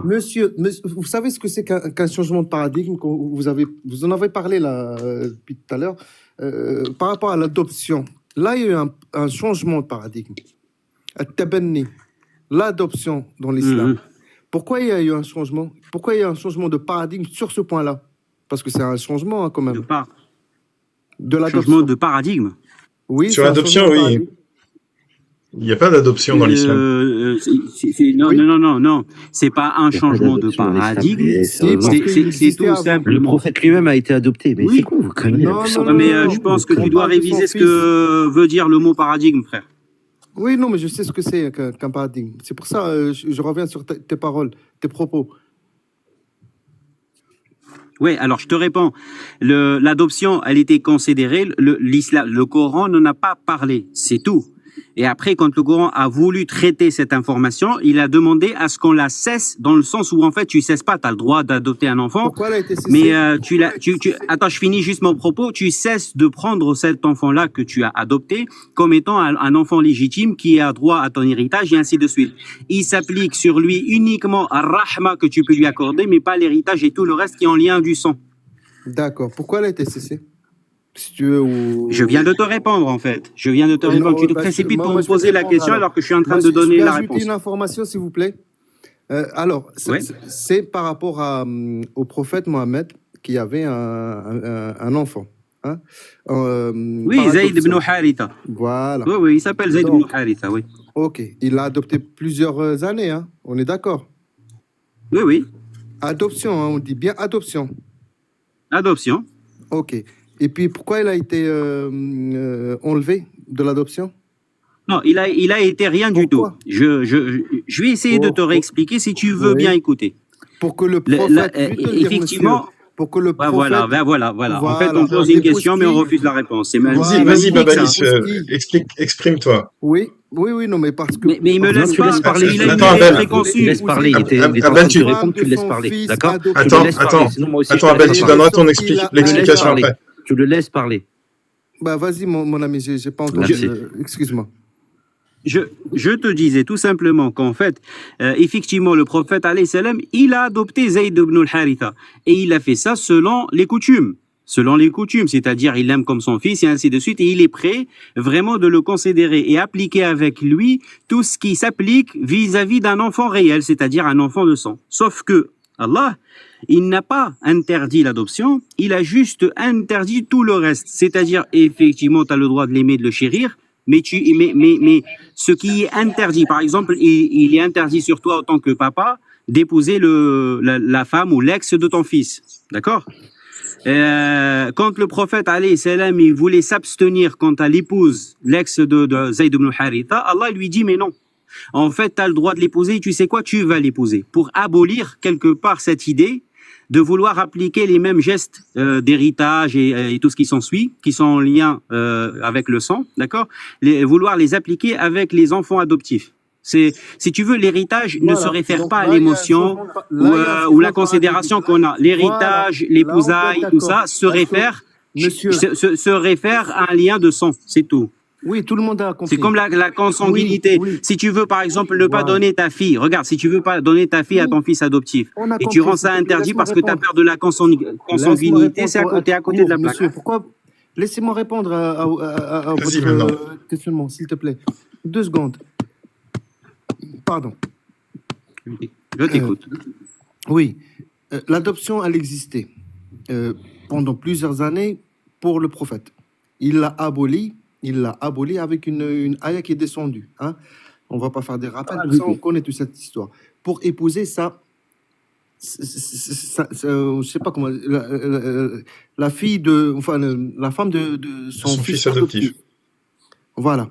Vous savez ce que c'est qu'un changement de paradigme? Vous en avez parlé là depuis tout à l'heure par rapport à l'adoption. Là, il y a eu un changement de paradigme. At-tabanni, l'adoption dans l'islam. Pourquoi il y a eu un changement? Pourquoi il y a eu un changement de paradigme sur ce point-là? Parce que c'est un changement quand même. De l'adoption. Changement de paradigme. Oui. Sur l'adoption, oui. Il n'y a pas d'adoption dans l'islam. Non. C'est pas un changement de paradigme. C'est tout simple. Le prophète lui-même a été adopté. Mais c'est quoi, vous connaissez? Mais je pense que tu dois réviser ce que veut dire le mot paradigme, frère. Oui, non, mais je sais ce que c'est qu'un paradigme. C'est pour ça je reviens sur tes paroles, tes propos. Oui, alors je te réponds. L'adoption, elle était considérée, l'islam, le Coran n'en a pas parlé, c'est tout. Et après, quand le Coran a voulu traiter cette information, il a demandé à ce qu'on la cesse, dans le sens où en fait tu cesses pas, tu as le droit d'adopter un enfant. Pourquoi elle a été cessée? Mais attends, je finis juste mon propos. Tu cesses de prendre cet enfant-là que tu as adopté comme étant un enfant légitime qui a droit à ton héritage et ainsi de suite. Il s'applique sur lui uniquement à rahma que tu peux lui accorder, mais pas l'héritage et tout le reste qui est en lien du sang. D'accord. Pourquoi elle a été cessée? Si tu veux, Je viens de te répondre en fait. Tu te précipites pour me poser la question alors que je suis en train de donner la réponse. Une information s'il vous plaît. Alors, c'est par rapport au prophète Mohammed qui avait un enfant. Hein, oui, Zayd ibn Haritha. Voilà. Oui, il s'appelle Zayd ibn Haritha, oui. Ok, il l'a adopté plusieurs années, hein, on est d'accord? Oui. Adoption, hein, on dit bien adoption. Adoption. Ok. Et puis, pourquoi il a été enlevé de l'adoption? Non, il a été rien du tout. Je vais essayer de te réexpliquer si tu veux bien écouter. Pour que le prophète... effectivement... Pour que le prophète... Voilà. En fait, on pose une question, mais on refuse la réponse. Vas-y, Babalis, exprime-toi. Oui, non, mais parce que... Mais il me laisse pas parler, il a une idée préconçue. Tu laisses parler, tu réponds, tu laisses parler, d'accord? Attends, Abel, tu donneras ton l'explication après. Tu le laisses parler. Bah, vas-y, mon ami, j'ai pas entendu. Excuse-moi. Je te disais tout simplement qu'en fait, effectivement, le prophète, alayhi salam, il a adopté Zayd ibn al-Haritha. Et il a fait ça selon les coutumes. C'est-à-dire il l'aime comme son fils et ainsi de suite. Et il est prêt vraiment de le considérer et appliquer avec lui tout ce qui s'applique vis-à-vis d'un enfant réel, c'est-à-dire un enfant de sang. Sauf que Allah, il n'a pas interdit l'adoption, il a juste interdit tout le reste. C'est-à-dire, effectivement, tu as le droit de l'aimer, de le chérir, mais ce qui est interdit, par exemple, il est interdit sur toi en tant que papa d'épouser la femme ou l'ex de ton fils. D'accord? Quand le prophète, alayhi salam, il voulait s'abstenir quant à l'épouse, l'ex de Zayd ibn Haritha, Allah lui dit, mais non. En fait, tu as le droit de l'épouser, tu sais quoi, tu vas l'épouser. Pour abolir quelque part cette idée de vouloir appliquer les mêmes gestes d'héritage et tout ce qui s'ensuit, qui sont en lien avec le sang, d'accord? Vouloir les appliquer avec les enfants adoptifs. Si tu veux, l'héritage ne se réfère pas à l'émotion ou la considération qu'on a. L'héritage, l'épousaille, tout ça se réfère à un lien de sang, c'est tout. Oui, tout le monde a compris. C'est comme la consanguinité. Oui. Si tu veux, par exemple, ne pas donner ta fille, regarde, si tu veux pas donner ta fille à ton fils adoptif, et tu rends ça interdit parce que tu as peur de la consanguinité, c'est à côté de la plaque. Monsieur, pourquoi? Laissez-moi répondre à votre questionnement, s'il te plaît. 2 secondes. Pardon. Je t'écoute. Oui, l'adoption, elle existait pendant plusieurs années pour le prophète. Il l'a aboli avec une ayah qui est descendue. Hein. On ne va pas faire des rappels, tout ça, on connaît toute cette histoire. Pour épouser ça, je ne sais pas comment, la fille la femme de son fils adoptif. Voilà.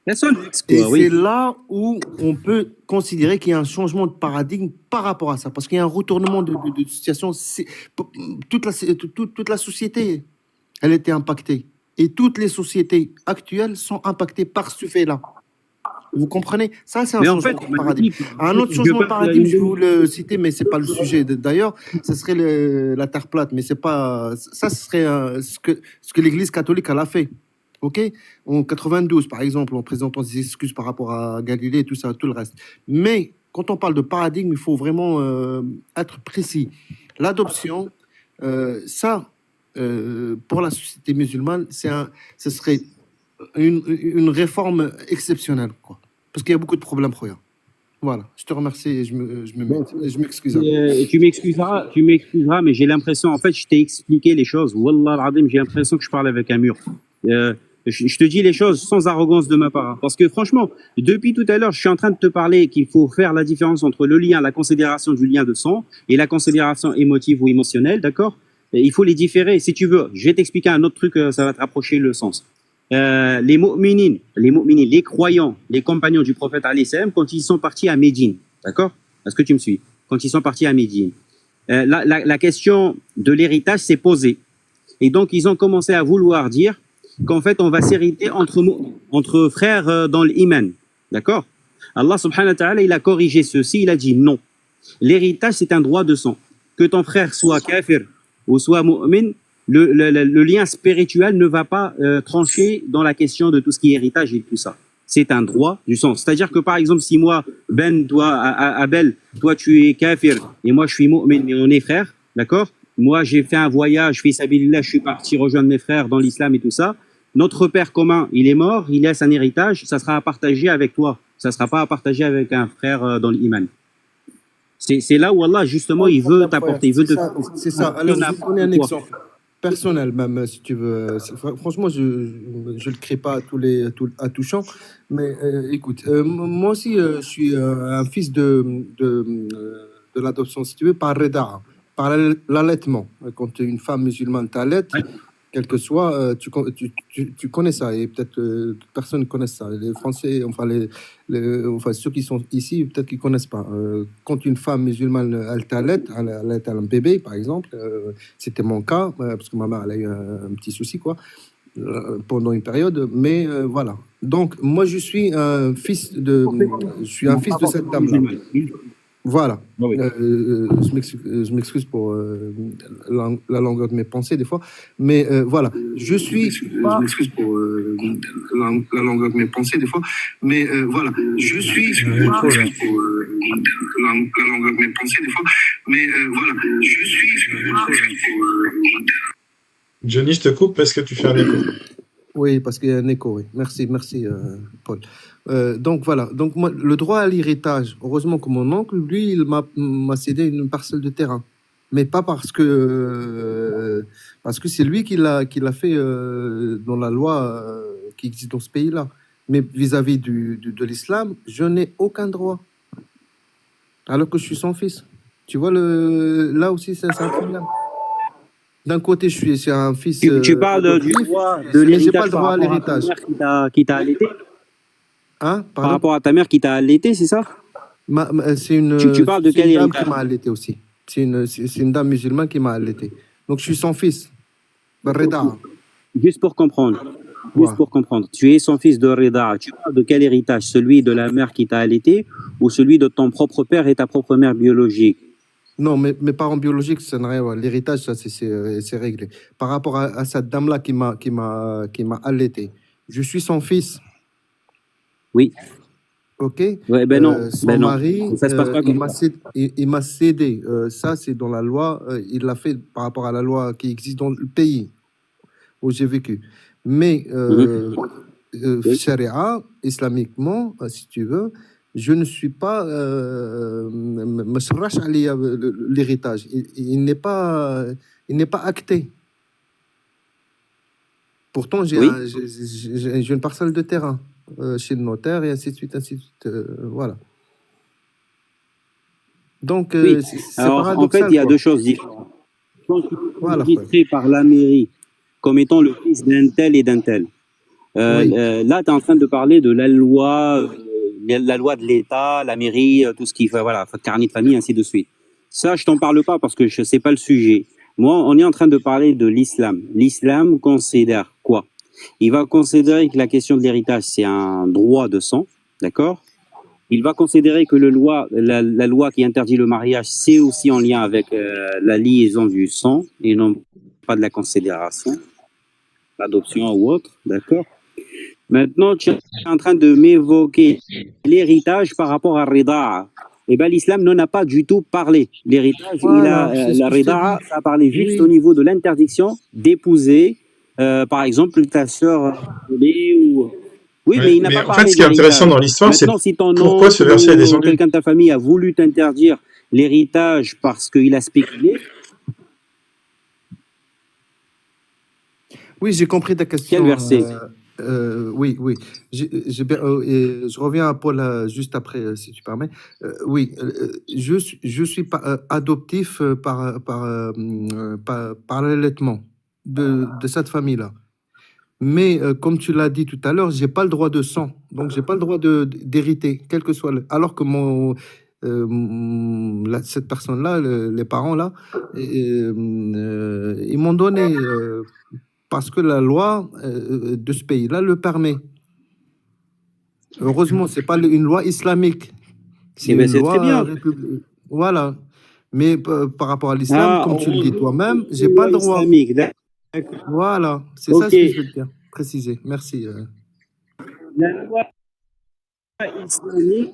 Et c'est là où on peut considérer qu'il y a un changement de paradigme par rapport à ça, parce qu'il y a un retournement de situation. Toute la société, elle était impactée. Et toutes les sociétés actuelles sont impactées par ce fait-là. Vous comprenez? Ça, c'est un changement de paradigme. Un autre changement de paradigme, je vais vous le citer, mais ce n'est pas le sujet. D'ailleurs, ce serait la terre plate, mais c'est pas... Ça, ce serait ce que l'Église catholique elle a fait. OK? En 92, par exemple, en présentant des excuses par rapport à Galilée et tout ça, tout le reste. Mais quand on parle de paradigme, il faut vraiment être précis. L'adoption, pour la société musulmane, ce serait une réforme exceptionnelle, quoi. Parce qu'il y a beaucoup de problèmes, Khoya. Voilà, je te remercie et je m'excuse. Tu m'excuseras, mais j'ai l'impression, en fait, je t'ai expliqué les choses. Wallah al-Azim, j'ai l'impression que je parle avec un mur. Je te dis les choses sans arrogance de ma part. Hein. Parce que franchement, depuis tout à l'heure, je suis en train de te parler qu'il faut faire la différence entre le lien, la considération du lien de sang et la considération émotive ou émotionnelle, d'accord? Il faut les différer. Si tu veux, je vais t'expliquer un autre truc, ça va te rapprocher le sens. Les mu'minines, les croyants, les compagnons du prophète alayhi salam, quand ils sont partis à Médine, d'accord? Est-ce que tu me suis? Quand ils sont partis à Médine, la question de l'héritage s'est posée. Et donc, ils ont commencé à vouloir dire qu'en fait, on va s'hériter entre frères dans l'iman, d'accord? Allah subhanahu wa ta'ala, il a corrigé ceci, il a dit non. L'héritage, c'est un droit de sang. Que ton frère soit kafir ou soit mu'min, le lien spirituel ne va pas trancher dans la question de tout ce qui est héritage et tout ça. C'est un droit du sang. C'est-à-dire que par exemple, si moi, Abel, toi tu es kafir et moi je suis mu'min, mais on est frères, d'accord? Moi j'ai fait un voyage, fi sabilillah, je suis parti rejoindre mes frères dans l'islam et tout ça. Notre père commun, il est mort, il laisse un héritage, ça sera à partager avec toi. Ça ne sera pas à partager avec un frère dans l'iman. C'est là où Allah, justement, il veut t'apporter. Il veut te... C'est ça. Alors, je vais te donner un exemple personnel, même, si tu veux. Franchement, je ne le crée pas à tout champ. Mais écoute, moi aussi, je suis un fils de l'adoption, si tu veux, par Reda, par l'allaitement. Quand une femme musulmane t'allaite, quel que soit, tu connais ça, et peut-être personne ne connaît ça. Les Français, enfin ceux qui sont ici, peut-être qu'ils ne connaissent pas. Quand une femme musulmane, elle t'allaite, elle allaite un bébé, par exemple, c'était mon cas, parce que ma mère, elle a eu un petit souci, quoi, pendant une période, mais voilà. Donc, moi, je suis un fils de cette dame-là. Voilà. Je m'excuse pour la longueur de mes pensées des fois, mais voilà. Je m'excuse pour la longueur de mes pensées des fois, mais voilà. Je suis pour la longueur de mes pensées des fois, mais voilà. Je suis Johnny, je te coupe parce que tu fais un écho. Oui, parce qu'il y a un écho, oui. Merci, Paul. Donc voilà, donc moi, le droit à l'héritage, heureusement que mon oncle, lui, il m'a cédé une parcelle de terrain. Mais pas parce que c'est lui qui l'a fait dans la loi qui existe dans ce pays-là. Mais vis-à-vis de l'islam, je n'ai aucun droit. Alors que je suis son fils. Tu vois, là aussi, c'est un problème. D'un côté, je suis un fils. Tu parles du droit de l'héritage. J'ai pas le droit à l'héritage. Qui t'a allaité. Hein, par rapport à ta mère qui t'a allaité, c'est ça? Tu parles de quelle dame héritage? qui m'a allaité aussi. C'est une dame musulmane qui m'a allaité. Donc je suis son fils. Reda. Juste pour comprendre. Tu es son fils de Reda. Tu parles de quel héritage? Celui de la mère qui t'a allaité ou celui de ton propre père et ta propre mère biologique? Non, mes parents biologiques, ça n'a rien à voir. L'héritage, ça, c'est réglé. Par rapport à cette dame-là qui m'a allaité, je suis son fils. Oui. Ok. Ouais, ben non. Son mari, ça se passe pas comme il m'a cédé. Ça, c'est dans la loi. Il l'a fait par rapport à la loi qui existe dans le pays où j'ai vécu. Mais Sharia, islamiquement, si tu veux, je ne suis pas l'héritage. Il n'est pas acté. Pourtant, j'ai une parcelle de terrain chez le notaire et ainsi de suite, voilà. Donc, c'est paradoxal. En fait, il y a deux choses différentes. Quand tu es enregistré par la mairie comme étant le fils d'un tel et d'un tel, là, tu es en train de parler de la loi de l'État, la mairie, tout ce qui fait, voilà, carnet de famille, ainsi de suite. Ça, je t'en parle pas parce que je sais pas le sujet. Moi, on est en train de parler de l'islam. L'islam considère quoi? Il va considérer que la question de l'héritage, c'est un droit de sang, d'accord? Il va considérer que la loi qui interdit le mariage, c'est aussi en lien avec la liaison du sang et non pas de la considération, l'adoption ou autre, d'accord? Maintenant, tu es en train de m'évoquer l'héritage par rapport à Rida. Eh ben, l'islam n'en a pas du tout parlé. L'héritage, Voilà, c'est ce la que je te rida'a, dis. ça a parlé juste Oui. au niveau de l'interdiction d'épouser, par exemple, ta sœur aînée ou... Oui, mais il n'a Mais pas en fait, parlé ce de qui est intéressant l'héritage. dans l'histoire, c'est Maintenant, si ton pourquoi ce oncle verset est ou descendu. quelqu'un de ta famille a voulu t'interdire l'héritage parce qu'il a spéculé, Oui, j'ai compris ta quel question. verset? Oui, oui. Et je reviens à Paul juste après, si tu permets. Oui, je suis pas, adoptif par l'allaitement de cette famille-là. Mais comme tu l'as dit tout à l'heure, j'ai pas le droit de sang, donc j'ai pas le droit d'hériter, quel que soit alors que cette personne-là, les parents là, ils m'ont donné parce que la loi de ce pays-là le permet. Heureusement, c'est pas une loi islamique, c'est Eh bien, une c'est très loi bien. républicaine. Voilà. Mais par rapport à l'islam, Ah, comme tu le dis heureusement, toi-même, c'est j'ai une pas loi le droit. islamique. D'accord. Voilà, c'est ça Ok. ce que je veux dire, préciser. Merci. La loi islamique,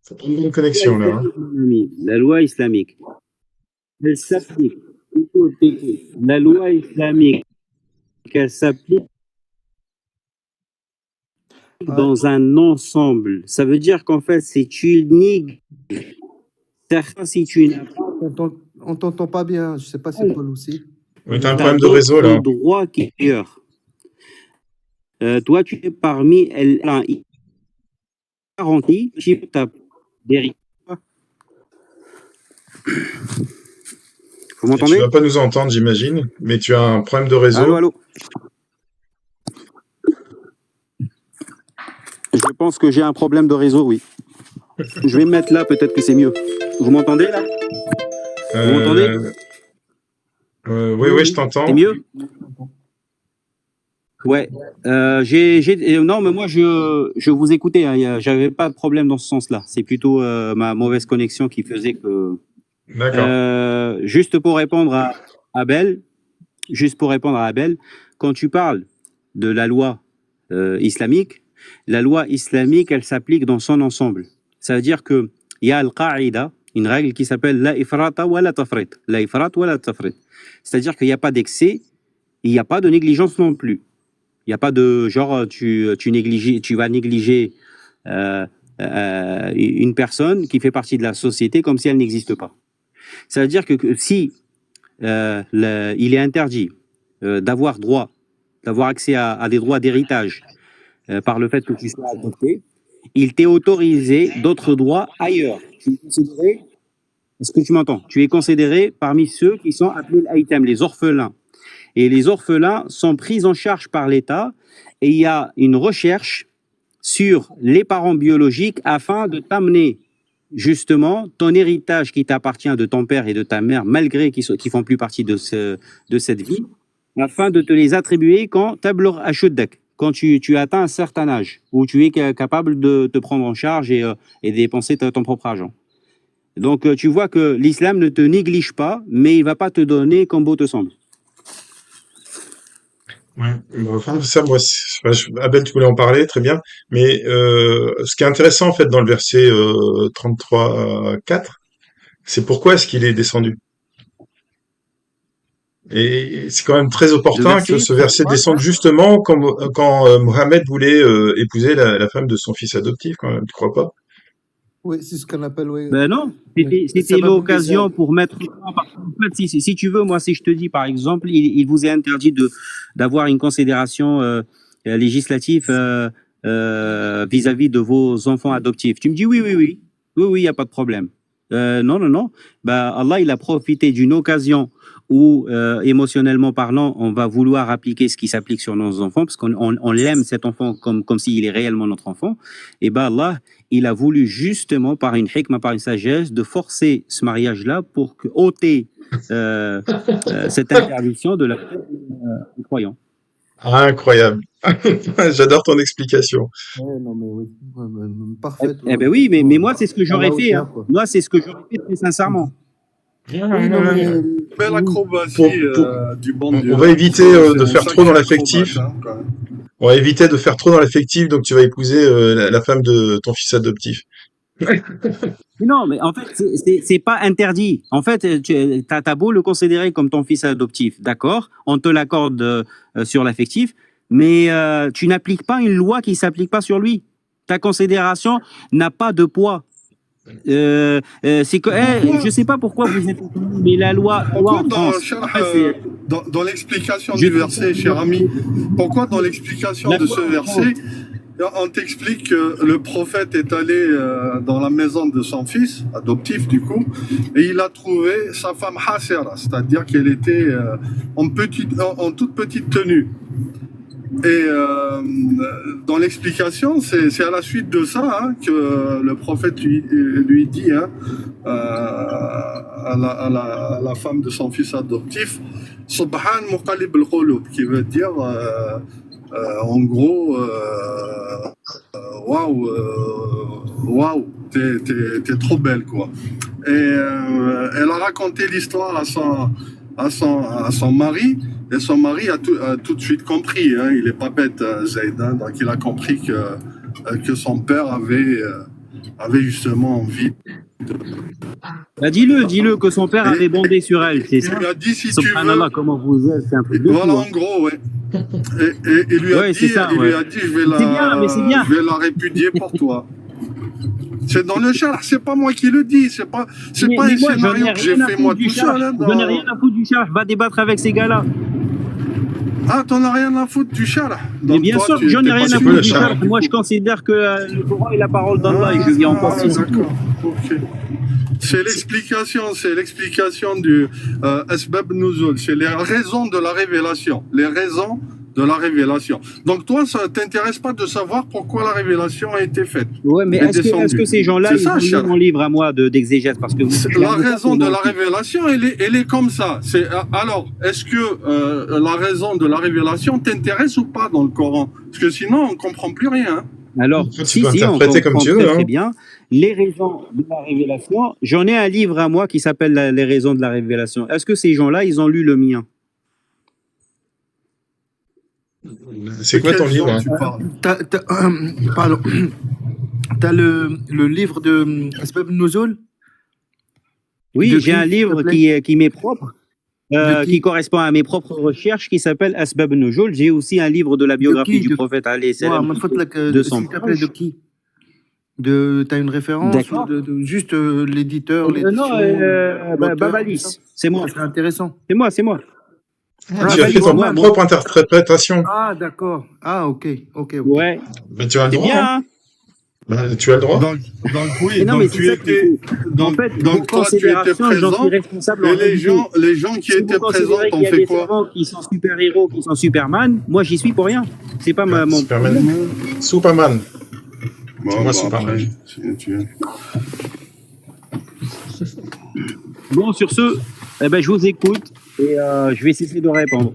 Ça prend une bonne connexion, là. mon ami, la loi islamique, elle s'applique. Écoute, écoute. La loi islamique, elle s'applique dans un ensemble. Ça veut dire qu'en fait, c'est unique. Certains, si tu n'as pas, On t'entend pas bien, je sais pas si Paul aussi. Oui, tu as un t'as problème de réseau, là. d'autres droits qui ailleurs. Toi, tu es parmi elles. Garantie, tu as des... Vous Et tu m'entendez? vas pas nous entendre, j'imagine, mais tu as un problème de réseau. Allô, allô. Je pense que j'ai un problème de réseau, oui. Je vais me mettre là, peut-être que c'est mieux. Vous m'entendez là? Vous m'entendez? Oui, je t'entends. C'est mieux? Ouais. Non, mais moi, je vous écoutais. Hein, j'avais pas de problème dans ce sens-là. C'est plutôt ma mauvaise connexion qui faisait que... D'accord. Juste pour répondre à Abel, quand tu parles de la loi islamique, la loi islamique, elle s'applique dans son ensemble. Ça veut dire qu'il y a al-qa'ida, une règle qui s'appelle la ifrata wa la tafrit. La ifrat wa la tafrit. C'est-à-dire qu'il n'y a pas d'excès, il n'y a pas de négligence non plus. Il n'y a pas de genre, tu vas négliger une personne qui fait partie de la société comme si elle n'existe pas. Ça veut dire que si il est interdit d'avoir accès à des droits d'héritage par le fait que tu sois adopté, il t'est autorisé d'autres droits ailleurs. Est-ce que tu m'entends? Tu es considéré parmi ceux qui sont appelés l'aitam, les orphelins. Et les orphelins sont pris en charge par l'État et il y a une recherche sur les parents biologiques afin de t'amener justement ton héritage qui t'appartient de ton père et de ta mère, malgré qu'ils font plus partie de cette vie, afin de te les attribuer quand tu atteins un certain âge, où tu es capable de te prendre en charge et dépenser ton propre argent. Donc tu vois que l'islam ne te néglige pas, mais il ne va pas te donner comme beau te semble. Ouais, enfin, ça, moi, Abel, tu voulais en parler, très bien. Mais ce qui est intéressant, en fait, dans le verset 33-4, c'est pourquoi est-ce qu'il est descendu. Et c'est quand même très opportun que ce verset descende justement quand Mohamed voulait épouser la femme de son fils adoptif, quand même, tu crois pas? Oui, c'est ce qu'on appelle, oui. Ben non, c'était l'occasion pour mettre... En fait, si tu veux, moi, si je te dis, par exemple, il vous est interdit d'avoir une considération législative vis-à-vis de vos enfants adoptifs. Tu me dis oui, il n'y a pas de problème. Non. Ben, Allah, il a profité d'une occasion où, émotionnellement parlant, on va vouloir appliquer ce qui s'applique sur nos enfants, parce qu'on l'aime, cet enfant, comme s'il est réellement notre enfant. Et ben Allah, il a voulu justement, par une hikma, par une sagesse, de forcer ce mariage-là pour ôter cette interdiction de la des croyants. Ah, incroyable. J'adore ton explication. Non, mais oui, parfait. Eh ben oui, mais moi, c'est ce que j'aurais fait. Hein. Moi, c'est ce que j'aurais fait très sincèrement. Belle acrobatie du bon Dieu. On va éviter de faire trop dans l'affectif. On va éviter de faire trop dans l'affectif, donc tu vas épouser la femme de ton fils adoptif. Non, mais en fait, c'est pas interdit. En fait, t'as beau le considérer comme ton fils adoptif, d'accord, on te l'accorde sur l'affectif, mais tu n'appliques pas une loi qui s'applique pas sur lui. Ta considération n'a pas de poids. C'est que, je sais pas pourquoi vous êtes, mais la loi en France. Dans l'explication du verset, cher ami, pourquoi dans l'explication de ce verset, on t'explique que le prophète est allé dans la maison de son fils, adoptif du coup, et il a trouvé sa femme Hasera, c'est-à-dire qu'elle était en toute petite tenue. Et dans l'explication, c'est à la suite de ça que le prophète lui dit à la femme de son fils adoptif, Subhan muqallib al-qulub, qui veut dire en gros, waouh, t'es trop belle, quoi. Et elle a raconté l'histoire à son mari, et son mari a tout de suite compris, il est pas bête, Zayd, donc il a compris que son père avait justement envie Bah dis-le que son père avait bondé sur elle, c'est ça. Il lui a dit, si tu veux, comment vous êtes, c'est un truc de voilà, fou, en gros, ouais. Et il lui a dit, je vais la répudier pour toi. C'est dans le char, c'est pas moi qui le dis, c'est pas un scénario que j'ai fait moi tout seul. Je n'ai rien à foutre du char, va débattre avec ces gars-là. Ah, t'en as rien à foutre du char? Mais bien sûr que j'en ai rien à foutre du char. Moi, je considère que le Coran est la parole d'Allah et je vis en pensée, c'est tout. Ok. C'est l'explication du Asbab Nuzul, c'est les raisons de la révélation. Les raisons de la révélation. Donc toi, ça t'intéresse pas de savoir pourquoi la révélation a été faite. Ouais, mais est-ce que ces gens-là, ils ont lu mon livre à moi d'exégèse parce que la raison de la révélation, elle est comme ça. Alors, est-ce que la raison de la révélation t'intéresse ou pas dans le Coran? Parce que sinon, on comprend plus rien. Alors, si, on comprend très bien. Les raisons de la révélation, j'en ai un livre à moi qui s'appelle Les raisons de la révélation. Est-ce que ces gens-là, ils ont lu le mien? C'est quoi ton livre? Pardon. T'as le livre de Asbab Nuzul? Oui, j'ai un livre qui m'est propre, qui correspond à mes propres recherches, qui s'appelle Asbab Nuzul. J'ai aussi un livre de la biographie du prophète alayhi salam. De son proche. De qui? T'as une référence de juste l'éditeur? Non, Babalis, c'est moi. C'est intéressant. C'est moi. Tu as fait ton propre interprétation. Ah, d'accord. Ah, ok. Ouais. Mais tu as le droit. Bien, hein. Tu as le droit. Donc oui, non, mais c'est ça qu'il faut. En fait, donc toi, tu étais présent. J'en suis responsable. Et les gens qui étaient présents, t'ont fait quoi? Qui sont super-héros, qui sont Superman, moi, j'y suis pour rien. C'est pas mon problème. Superman. Moi, Superman. Bon, sur ce, je vous écoute et je vais essayer de répondre.